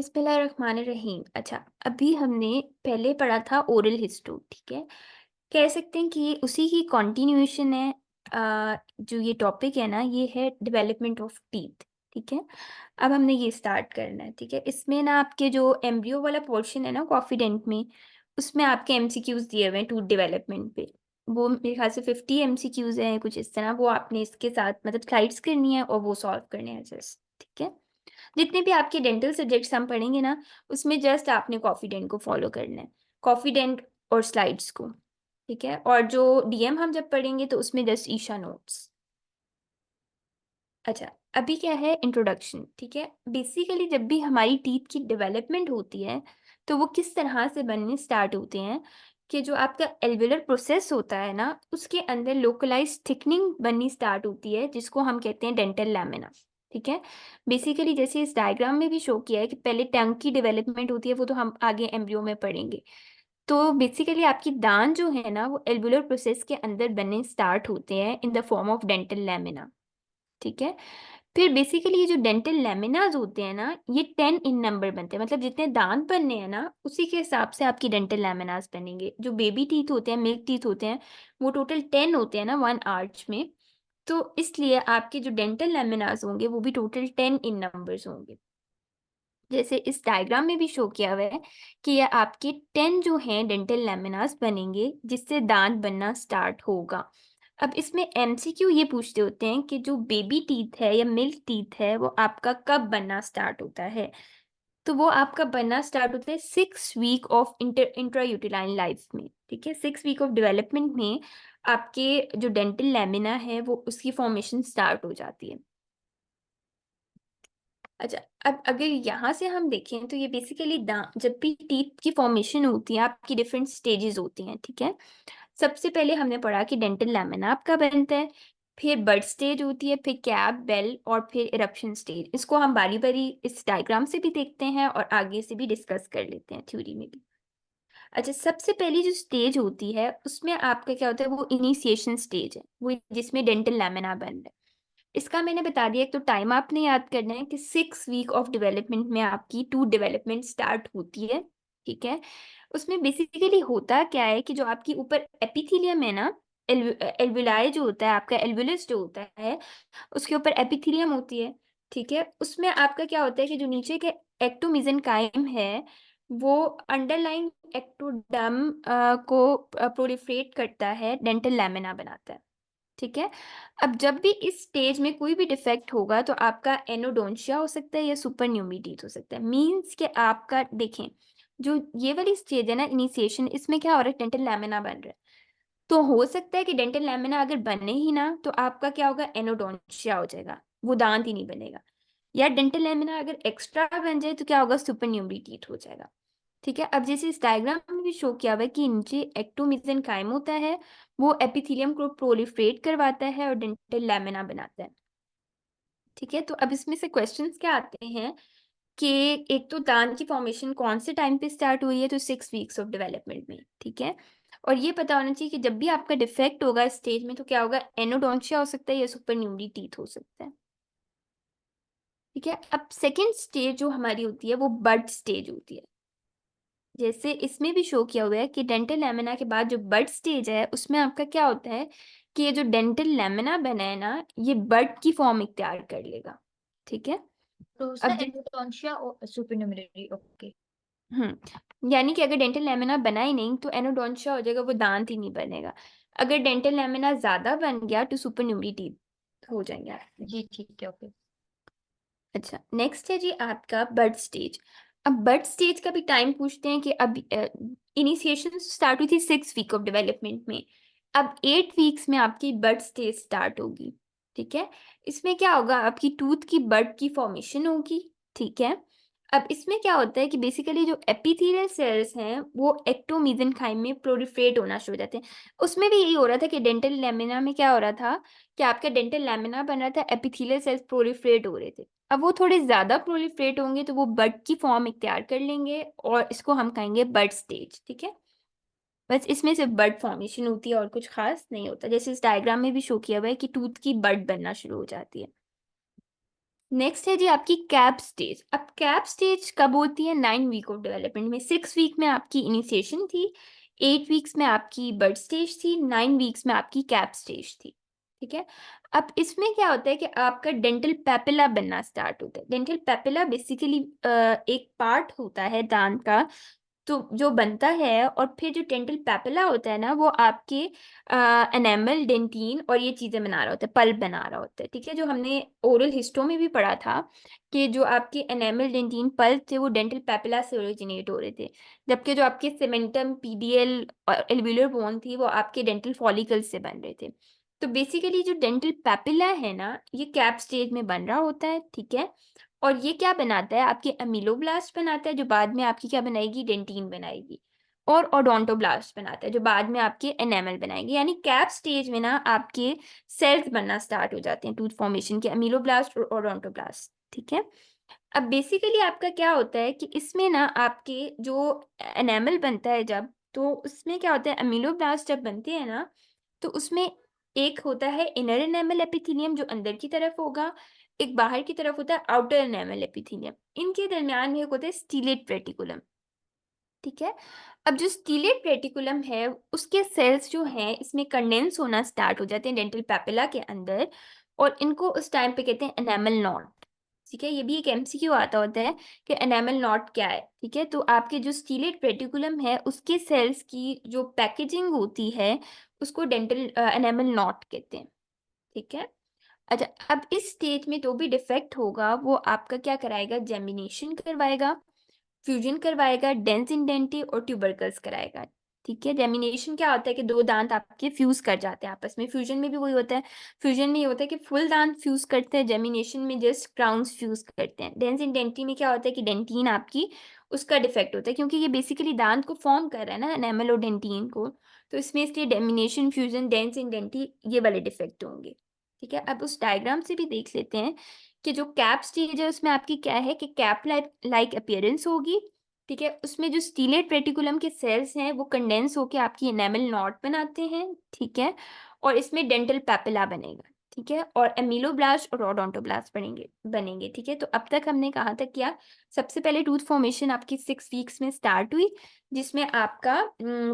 बिस्मिल्लाहिर्रहमानिर्रहीम। अच्छा, अभी हमने पहले पढ़ा था ओरल हिस्टो, ठीक है। कह सकते हैं कि ये उसी की कंटिन्यूएशन है। जो ये टॉपिक है ना, ये है डेवलपमेंट ऑफ टीथ, ठीक है। अब हमने ये स्टार्ट करना है, ठीक है। इसमें ना आपके जो एम्ब्रियो वाला पोर्शन है ना कॉन्फिडेंट में, उसमें आपके एमसीक्यूज दिए हुए हैं टूथ डेवलपमेंट पे। वो मेरे ख्याल से 50 एमसीक्यूज हैं कुछ इस तरह। वो आपने इसके साथ मतलब स्लाइड्स करनी है और वो सॉल्व करने हैं जस्ट, ठीक है। जितने भी आपके डेंटल सब्जेक्ट्स हम पढ़ेंगे ना, उसमें जस्ट आपने कॉन्फिडेंट को फॉलो करना है, कॉन्फिडेंट और स्लाइड्स को, ठीक है। और जो डीएम हम जब पढ़ेंगे तो उसमें जस्ट ईशा नोट्स। अच्छा, अभी क्या है इंट्रोडक्शन, ठीक है। बेसिकली जब भी हमारी टीथ की डेवलपमेंट होती है तो वो किस तरह से बनने स्टार्ट होते हैं कि जो आपका एल्वेलर प्रोसेस होता है ना, उसके अंदर लोकलाइज थिकनिंग बननी स्टार्ट होती है, जिसको हम कहते हैं डेंटल लैमिना, ठीक है। बेसिकली जैसे इस डायग्राम में भी शो किया है कि पहले टंग की डेवलपमेंट होती है, वो तो हम आगे एम्ब्रियो में पढ़ेंगे। तो बेसिकली आपकी दांत जो है ना, वो एल्वेलर प्रोसेस के अंदर बनने स्टार्ट होते हैं in the form of dental lamina, ठीक है। फिर बेसिकली ये जो डेंटल लैमिनाज होते हैं ना, ये 10 इन नंबर बनते हैं। मतलब जितने दांत बनने हैं ना, उसी के हिसाब से आपकी डेंटल लैमिनाज बनेंगे। जो बेबी टीथ होते हैं, मिल्क टीथ होते हैं, वो टोटल 10 होते हैं ना वन आर्च में। तो इसलिए आपके जो डेंटल लैमिनाज होंगे वो भी टोटल 10 इन नंबर्स होंगे। जैसे इस डायग्राम में भी शो किया हुआ है कि ये आपके 10 जो हैं डेंटल लैमिनास बनेंगे, जिससे दांत बनना स्टार्ट होगा। अब इसमें एमसीक्यू ये पूछते होते हैं कि जो बेबी टीथ है या मिल्क टीथ है, वो आपका कब बनना स्टार्ट होता है। तो वो आपका बनना स्टार्ट होता है 6 वीक ऑफ इंट्रा यूटिलाइन लाइफ में, ठीक है। 6 वीक ऑफ डेवलपमेंट में आपके जो डेंटल लैमिना है वो उसकी फॉर्मेशन स्टार्ट हो जाती है। अच्छा, अब अगर यहाँ से हम देखें तो ये बेसिकली जब भी टीथ की फॉर्मेशन होती है, आपकी डिफरेंट स्टेजेस होती हैं, ठीक है। सबसे पहले हमने पढ़ा कि डेंटल लैमिना आपका बनता है, फिर बड स्टेज होती है, फिर कैप, बेल और फिर इरप्शन स्टेज। इसको हम बारी बारी इस डायग्राम से भी देखते हैं और आगे से भी डिस्कस कर लेते हैं थ्योरी में भी। अच्छा, सबसे पहली जो स्टेज होती है उसमें आपका क्या होता है, वो इनिशिएशन स्टेज है, वो जिसमें डेंटल लैमिना बन रहा है। इसका मैंने बता दिया। एक तो टाइम आपने याद करना है कि 6 वीक ऑफ डेवलपमेंट में आपकी टूथ डेवलपमेंट स्टार्ट होती है, ठीक है। उसमें बेसिकली होता क्या है कि जो आपकी ऊपर एपिथेलियम है ना, एल्वुलाई जो होता है, आपका एल्वुलस जो होता है, उसके ऊपर एपिथेलियम होती है, ठीक है। उसमें आपका क्या होता है कि जो नीचे के एक्टोमीजेनकाइम है, वो अंडरलाइन एक्टोडर्म को प्रोलिफरेट करता है, डेंटल लैमिना बनाता है, ठीक है। अब जब भी इस स्टेज में कोई भी डिफेक्ट होगा तो आपका एनोडोंशिया हो सकता है या सुपरन्यूमिटीज हो सकता है। मींस कि आपका देखें, जो ये वाली स्टेज है ना इनिशिएशन, इसमें क्या हो रहा है, डेंटल लैमिना बन रहा है। तो हो सकता है कि डेंटल लैमिना अगर बने ही ना तो आपका क्या होगा, एनोडोंशिया हो जाएगा, वो दांत ही नहीं बनेगा। या डेंटल लैमिना अगर एक्स्ट्रा बन जाए तो क्या होगा, सुपरन्यूमिटीज हो जाएगा, ठीक है। अब जैसे इस डायग्राम में भी शो किया हुआ है कि नीचे एक्टोमीसेनकाइम होता है, वो एपिथेलियम को प्रोलिफरेट करवाता है और डेंटल लैमिना बनाता है, ठीक है। तो अब इसमें से क्वेश्चंस क्या आते हैं कि एक तो दांत की फॉर्मेशन कौन से टाइम पे स्टार्ट हुई है, तो 6 वीक्स ऑफ डेवलपमेंट में, ठीक है। और ये पता होना चाहिए कि जब भी आपका डिफेक्ट होगा इस स्टेज में तो क्या होगा, एनोडोंशिया हो सकता है या सुपरन्यूमरी टीथ हो सकता है, ठीक है। अब सेकेंड स्टेज जो हमारी होती है वो बड स्टेज होती है। जैसे इसमें भी शो किया हुआ है कि डेंटल लैमिना के बाद जो बड स्टेज है उसमें आपका क्या होता है कि ये जो डेंटल लैमिना बना है ना, ये बड की फॉर्म इख्तियार कर लेगा, ठीक है। तो अब सर एंडोडोंशिया और सुपरन्यूमरी, ओके। यानी कि अगर डेंटल लैमिना बना ही नहीं तो एनोडोंशिया हो जाएगा, वो दांत ही नहीं बनेगा। अगर डेंटल लैमिना ज्यादा बन गया तो सुपरन्यूमरी टीथ हो जाएंगे। जी ठीक है, ओके। अच्छा, नेक्स्ट है जी आपका बर्ड स्टेज। अब बर्ड स्टेज का भी टाइम पूछते हैं कि अब इनिशिएशन स्टार्ट हुई थी 6 वीक ऑफ डेवलपमेंट में, अब 8 वीक्स में आपकी बर्ड स्टेज स्टार्ट होगी, ठीक है। इसमें क्या होगा, आपकी टूथ की बर्ड की फॉर्मेशन होगी, ठीक है। अब इसमें क्या होता है कि बेसिकली जो एपिथेलियल सेल्स हैं वो एक्टोमीसेनकाइम में प्रोलिफरेट होना शुरू हो जाते हैं। उसमें भी यही हो रहा था कि डेंटल लैमिना में क्या हो रहा था कि आपका डेंटल लैमिना बन रहा था, एपिथेलियल सेल्स प्रोलिफरेट हो रहे थे। अब वो थोड़े ज्यादा प्रोलिफरेट होंगे तो वो बड की फॉर्म इख्तियार कर लेंगे और इसको हम कहेंगे बड स्टेज, ठीक है। बस इसमें सिर्फ बड फॉर्मेशन होती है और कुछ खास नहीं होता। जैसे इस डायग्राम में भी शो किया हुआ है कि टूथ की बड बनना शुरू हो जाती है। नेक्स्ट है जी आपकी कैप स्टेज। अब कैप स्टेज कब होती है? 9 वीक ऑफ डेवलपमेंट में। 6 वीक में आपकी इनिशिएशन थी, 8 वीक्स में आपकी बर्थ स्टेज थी, 9 वीक्स में आपकी कैप स्टेज थी। ठीक है। अब इसमें क्या होता है कि आपका डेंटल पेपिला बनना स्टार्ट होता है। डेंटल पेपिला बेसिकली एक पार्ट होता है दांत का तो जो बनता है, और फिर जो डेंटल पेपिला होता है ना, वो आपके एनेमल, डेंटिन और ये चीज़ें बना रहा होता है, पल्प बना रहा होता है। ठीक है। जो हमने ओरल हिस्टो में भी पढ़ा था कि जो आपके एनेमल, डेंटिन, पल्प थे वो डेंटल पेपिला से ओरिजिनेट हो रहे थे, जबकि जो आपके सीमेंटम, पीडीएल और एल्वियोलर बोन थी वो आपके डेंटल फॉलिकल्स से बन रहे थे। तो बेसिकली जो डेंटल पेपिला है ना, ये कैप स्टेज में बन रहा होता है। ठीक है। और ये क्या बनाता है? आपके अमीलोब्लास्ट बनाता है, जो बाद में आपकी क्या बनाएगी? डेंटिन बनाएगी। और ओडोंटोब्लास्ट बनाता है, जो बाद में आपके एनेमल बनाएंगे। यानी कैप स्टेज में ना आपके सेल्स बनना स्टार्ट हो जाते हैं टूथ फॉर्मेशन के, अमीलोब्लास्ट और ओडोंटोब्लास्ट। ठीक है। अब बेसिकली आपका क्या होता है कि इसमें ना आपके जो एनेमल बनता है जब, तो उसमें क्या होता है, अमीलोब्लास्ट जब बनते हैं ना, तो उसमें एक होता है इनर एनेमल एपिथेलियम जो अंदर की तरफ होगा, एक बाहर की तरफ होता है आउटर एनेमल एपिथेलियम। इनके दरमियान में एक होता है स्टीलेट रेटिकुलम। ठीक है। अब जो स्टीलेट रेटिकुलम है उसके सेल्स जो हैं इसमें कंडेंस होना स्टार्ट हो जाते हैं डेंटल पेपिला के अंदर, और इनको उस टाइम पे कहते हैं एनामल नॉट। ठीक है। ये भी एक एमसीक्यू आता होता है कि एनामल नॉट क्या है। ठीक है। तो आपके जो स्टीलेट रेटिकुलम है उसके सेल्स की जो पैकेजिंग होती है उसको डेंटल एनामल नॉट कहते हैं। ठीक है। अच्छा, अब इस स्टेज में जो भी डिफेक्ट होगा वो आपका क्या कराएगा? जेमिनेशन करवाएगा, फ्यूजन करवाएगा, डेंस इंडेंटी और ट्यूबरकल्स कराएगा। ठीक है। जेमिनेशन क्या होता है कि दो दांत आपके फ्यूज कर जाते हैं आपस में। फ्यूजन में भी वही होता है। फ्यूजन में ये होता है कि फुल दांत फ्यूज करते हैं, जेमिनेशन में जस्ट क्राउन्स फ्यूज करते हैं। डेंस इंडेंटी में क्या होता है कि डेंटिन आपकी उसका डिफेक्ट होता है, क्योंकि ये बेसिकली दांत को फॉर्म कर रहा है ना, एनेमल और डेंटिन को। तो इसमें इसलिए डेमिनेशन, फ्यूजन, डेंस इंडेंटी ये वाले डिफेक्ट होंगे। ठीक है। अब उस डायग्राम से भी देख लेते हैं कि जो कैप स्टेज है उसमें आपकी क्या है कि कैप लाइक अपीयरेंस होगी। ठीक है। उसमें जो स्टीलेट रेटिकुलम के सेल्स हैं वो कंडेंस होके आपकी एनेमल नॉट बनाते हैं। ठीक है। और इसमें डेंटल पेपिला बनेगा। ठीक है। और एमिलोब्लास्ट और ओडोंटोब्लास्ट बनेंगे बनेंगे। ठीक है। तो अब तक हमने कहाँ तक किया? सबसे पहले टूथ फॉर्मेशन आपकी 6 वीक्स में स्टार्ट हुई, जिसमें आपका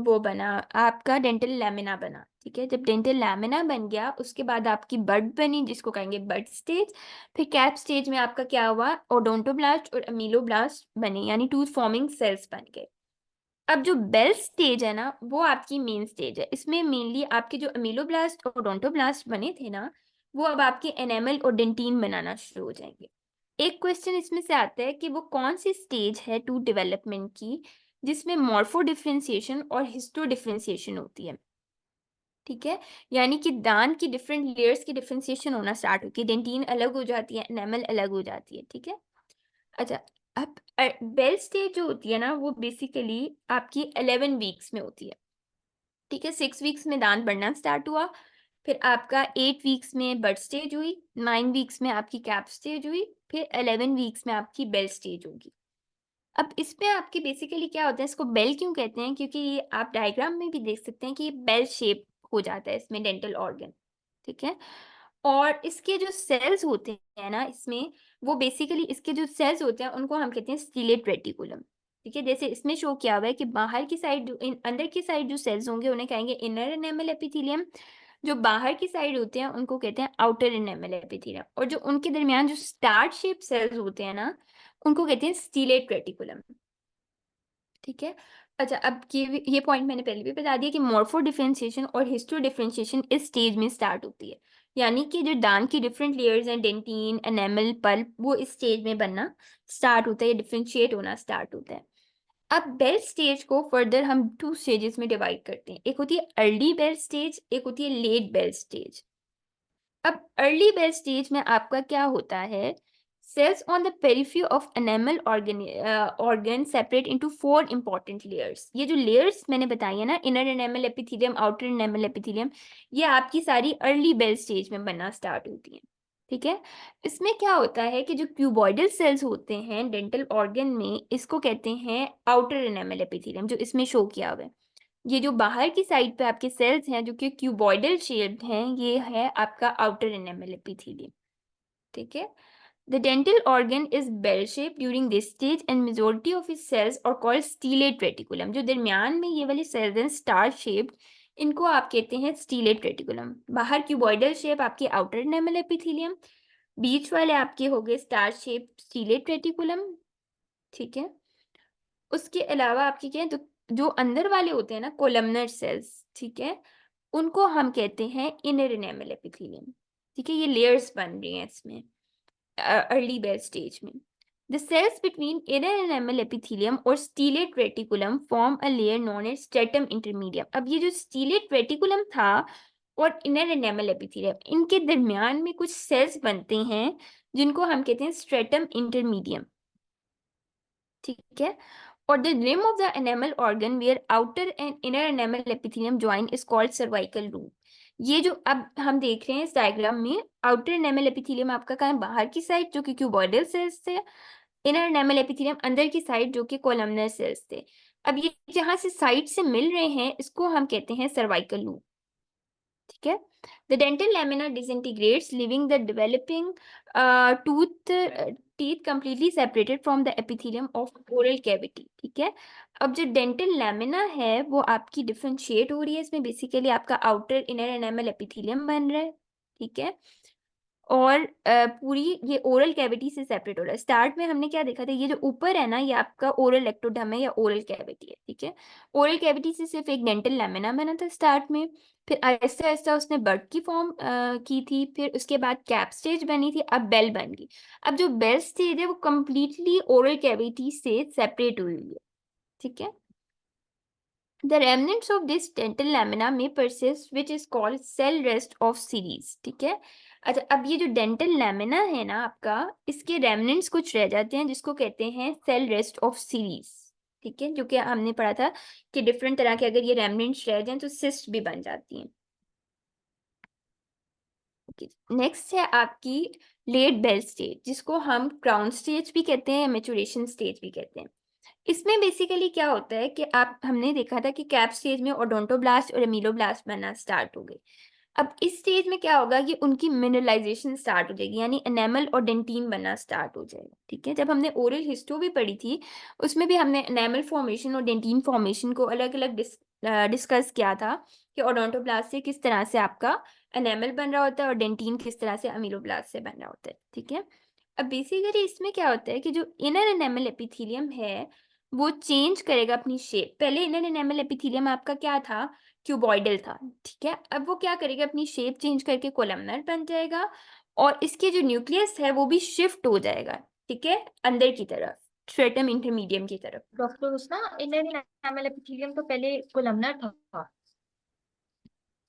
वो बना, आपका डेंटल लैमिना बना। ठीक है। जब डेंटल लैमिना बन गया उसके बाद आपकी बड बनी, जिसको कहेंगे बड स्टेज। फिर कैप स्टेज में आपका क्या हुआ? ओडोंटोब्लास्ट और अमीलोब्लास्ट बने, यानी टूथ फॉर्मिंग सेल्स बन गए। अब जो बेल स्टेज है ना वो आपकी मेन स्टेज है। इसमें मेनली आपके जो अमीलोब्लास्ट और ओडोंटोब्लास्ट बने थे ना, वो अब आपके एनेमल और डेंटिन बनाना शुरू हो जाएंगे। एक क्वेश्चन इसमें से आता है कि वो कौन सी स्टेज है टूथ डेवलपमेंट की जिसमें मॉर्फो डिफरेंशिएशन और हिस्टो डिफरेंशिएशन होती है। ठीक है। यानी कि दांत की डिफरेंट लेयर्स की डिफरेंशिएशन होना स्टार्ट होती है, डेंटिन अलग हो जाती है, एनेमल अलग हो जाती है। ठीक है। अच्छा, अब बेल स्टेज जो होती है ना वो बेसिकली आपकी 11 वीक्स में होती है। ठीक है। 6 वीक्स में दांत बढ़ना स्टार्ट हुआ, फिर आपका 8 वीक्स में बर्थ स्टेज हुई, 9 वीक्स में आपकी कैप स्टेज हुई, फिर 11 वीक्स में आपकी बेल स्टेज होगी। अब इसमें आपकी बेसिकली क्या होता है, इसको बेल क्यों कहते हैं? क्योंकि ये आप डायग्राम में भी देख सकते हैं कि ये बेल शेप हो जाता है इसमें डेंटल ऑर्गन। ठीक है। और इसके जो सेल्स होते हैं ना इसमें, वो बेसिकली इसके जो सेल्स होते हैं उनको हम कहते हैं स्टीलेट रेटिकुलम। ठीक है। जैसे इसमें शो किया हुआ है कि बाहर की साइड अंदर की साइड जो सेल्स होंगे उन्हें कहेंगे इनर एनेमल एपिथेलियम, जो बाहर की साइड होते हैं उनको कहते हैं आउटर एनेमल एपिथेलियम, और जो उनके दरमियान जो स्टार शेप सेल्स होते हैं ना उनको कहते हैं स्टीलेट रेटिकुलम। ठीक है। अच्छा, अब ये पॉइंट मैंने पहले भी बता दिया कि मॉर्फो डिफरेंशिएशन और हिस्टो डिफरेंशिएशन इस स्टेज में स्टार्ट होती है। यानी कि जो दांत की डिफरेंट लेयर्स हैं, डेंटिन, एनेमल, पल्प, वो इस स्टेज में बनना स्टार्ट होता है, डिफरेंशिएट होना स्टार्ट होता है। अब बेल स्टेज को फर्दर हम 2 स्टेजेस में डिवाइड करते हैं। एक होती है अर्ली बेल स्टेज, एक होती है लेट बेल स्टेज। अब अर्ली बेल स्टेज में आपका क्या होता है? Cells on the periphery of enamel organ separate into 4 important layers. ये जो लेयर्स मैंने बताई है ना, inner enamel epithelium, outer enamel epithelium, ये आपकी सारी अर्ली बेल स्टेज में बनना स्टार्ट होती हैं। ठीक है। इसमें क्या होता है कि जो क्यूबॉइडल सेल्स होते हैं डेंटल ऑर्गन में, इसको कहते हैं आउटर एनेमल एपिथेलियम, जो इसमें शो किया हुआ है। ये जो बाहर की साइड पे आपके सेल्स हैं जो कि क्यूबॉइडल शेप्ड हैं, ये है आपका आउटर एनेमल एपिथेलियम। ठीक है। The dental organ is bell-shaped during this stage and majority of its cells are called stellate reticulum. जो दरमियान में ये वाले cells हैं star shaped, इनको आप कहते हैं stellate reticulum. बाहर cuboidal shape आपके outer enamel epithelium, बीच वाले आपके हो गए star shaped stellate reticulum, ठीक है. उसके अलावा आपके क्या है, तो जो अंदर वाले होते हैं ना कोलमनर सेल्स, ठीक है, उनको हम कहते हैं इनर एनामल एपिथेलियम. ठीक है, ये लेयर्स बन रही हैं इसमें अर्ली बेल स्टेज में. The cells between inner enamel epithelium और stellate reticulum form a layer known as stratum intermedium. अब ये जो stellate reticulum था और inner enamel epithelium, इनके दरमियान में कुछ सेल्स बनते हैं जिनको हम कहते हैं stratum intermedium. ठीक है, और the rim of the enamel organ where outer and inner enamel epithelium join is called cervical root. ये जो अब हम देख रहे हैं इस डायग्राम में, आउटर एनामल एपिथेलियम आपका कहाँ है, बाहर की साइड जो कि क्यूबॉइडल सेल्स थे, इनर एनामल एपिथेलियम अंदर की साइड जो कि कोलमनर सेल्स थे. अब ये जहां से साइड से मिल रहे हैं इसको हम कहते हैं सर्वाइकल लूप. ठीक है, the dental lamina disintegrates leaving the developing teeth completely separated from the epithelium of oral cavity. ठीक है, अब जो डेंटल लैमिना है वो आपकी डिफरेंशिएट हो रही है, इसमें बेसिकली आपका आउटर इनर एनामल एपिथेलियम बन रहा है. ठीक है, और पूरी ये ओरल कैविटी से सेपरेट हो रहा है. स्टार्ट में हमने क्या देखा था, ये जो ऊपर है ना ये आपका ओरल एक्टोडर्म है या ओरल कैविटी है. ठीक है, ओरल कैविटी से सिर्फ एक डेंटल लैमिना बना था स्टार्ट में, फिर आहिस्ता आहिस्ता उसने बर्ड की फॉर्म की थी, फिर उसके बाद कैप स्टेज बनी थी, अब बेल बन गई. अब जो बेल स्टेज है वो कंप्लीटली ओरल कैविटी से सेपरेट हुई है. ठीक है, The remnants of this dental lamina may persist, which is called cell rest of series. ठीक है, अच्छा अब ये जो डेंटल लैमिना है ना आपका, इसके रेमनेंट्स कुछ रह जाते हैं जिसको कहते हैं सेल रेस्ट ऑफ सीरीज. ठीक है, जो कि हमने पढ़ा था कि डिफरेंट तरह के अगर ये रेमनेंट्स रह जाएं तो सिस्ट भी बन जाती हैं. नेक्स्ट है आपकी लेट बेल स्टेज, जिसको हम क्राउन स्टेज भी कहते हैं या मेचुरेशन स्टेज भी कहते हैं. इसमें बेसिकली क्या होता है कि आप हमने देखा था कि कैप स्टेज में ओडोंटोब्लास्ट और एमिलोब्लास्ट बनना स्टार्ट हो गए. अब इस स्टेज में क्या होगा कि उनकी मिनरलाइजेशन स्टार्ट हो जाएगी, यानी एनेमल और डेंटिन बनना स्टार्ट हो जाएगा. ठीक है, जब हमने ओरल हिस्टो भी पढ़ी थी उसमें भी हमने एनेमल फॉर्मेशन और डेंटिन फॉर्मेशन को अलग अलग डिस्कस किया था कि ओडोंटोब्लास्ट से किस तरह से आपका एनेमल बन रहा होता है और डेंटिन किस तरह से अमीलोब्लास्ट से बन रहा होता है. ठीक है, अब बेसिकली इसमें क्या होता है कि जो इनर एनेमल एपिथेलियम है वो चेंज करेगा अपनी शेप. पहले इनर एनामल एपिथेलियम आपका क्या था, क्यूबॉइडल था. ठीक है, अब वो क्या करेगा, अपनी शेप चेंज करके कोलमनर बन जाएगा और इसके जो न्यूक्लियस है वो भी शिफ्ट हो जाएगा. ठीक है, अंदर की तरफ स्ट्रेटम इंटरमीडियम की तरफ. डॉक्टर उस ना इनर एनामल एपिथेलियम तो पहले कोलमनर था.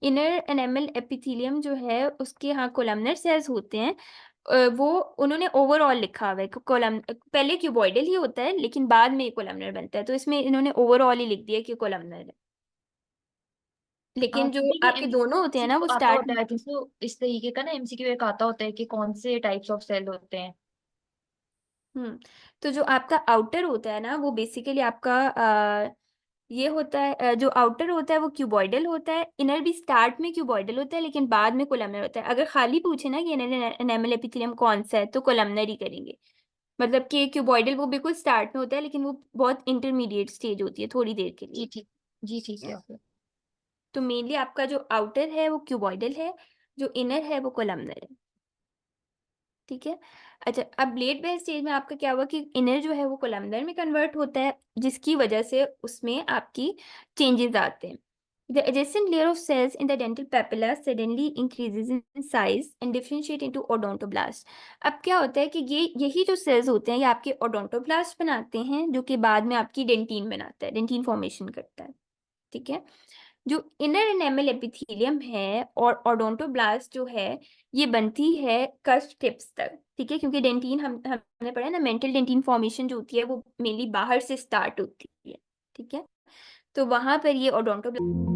इनर एनामल एपिथेलियम जो है उसके यहाँ कोलमनर सेल्स होते हैं. वो उन्होंने ओवरऑल लिखा हुआ है कि कोलम पहले क्यूबॉइडल ही होता है लेकिन बाद में कोलमनर बनता है, तो इसमें इन्होंने ओवरऑल ही लिख दिया कि कोलमनर है. लेकिन जो क्योंकि ये आपके दोनों होते हैं ना वो एमसीक्यू आता स्टार्ट होता है, जैसे इस तरीके का ना एमसीक्यू एक आता होता है कि कौन से टाइप्स ऑफ सेल होते हैं. तो जो आपका आउटर होता है ना वो बेसिकली आपका ये होता है, जो आउटर होता है वो क्यूबॉइडल होता है. इनर भी स्टार्ट में क्यूबॉइडल होता है लेकिन बाद में कोलमनर होता है. अगर खाली पूछे ना कि इनर एनामल एपिथेलियम कौन सा है तो कोलमनर ही करेंगे. मतलब कि क्यूबॉइडल वो बिल्कुल स्टार्ट में होता है लेकिन वो बहुत इंटरमीडिएट स्टेज होती है थोड़ी देर के जी लिए. ठीक. जी ठीक है. ओके. तो मेनली आपका जो आउटर है वो क्यूबॉइडल है, जो इनर है वो कोलमनर है. ठीक है, अच्छा अब लेट बेल स्टेज में आपका क्या हुआ कि इनर जो है वो कोलमनर में कन्वर्ट होता है जिसकी वजह से उसमें आपकी चेंजेस आते हैं. The adjacent layer of cells in the dental papilla suddenly increases in size and differentiate into odontoblasts. अब क्या होता है कि ये यही जो सेल्स होते हैं ये आपके ओडोंटोब्लास्ट बनाते हैं जो कि बाद में आपकी डेंटिन बनाता है, डेंटिन फॉर्मेशन करता है. ठीक है, जो इनर एनामल एपिथेलियम है और ओडोंटोब्लास्ट जो है ये बनती है कस्ट टिप्स तक. ठीक है, क्योंकि डेंटिन हमने पढ़ा है ना, मेंटल डेंटिन फॉर्मेशन जो होती है वो मेनली बाहर से स्टार्ट होती है. ठीक है, तो वहां पर ये ओडोंटोब्लास्ट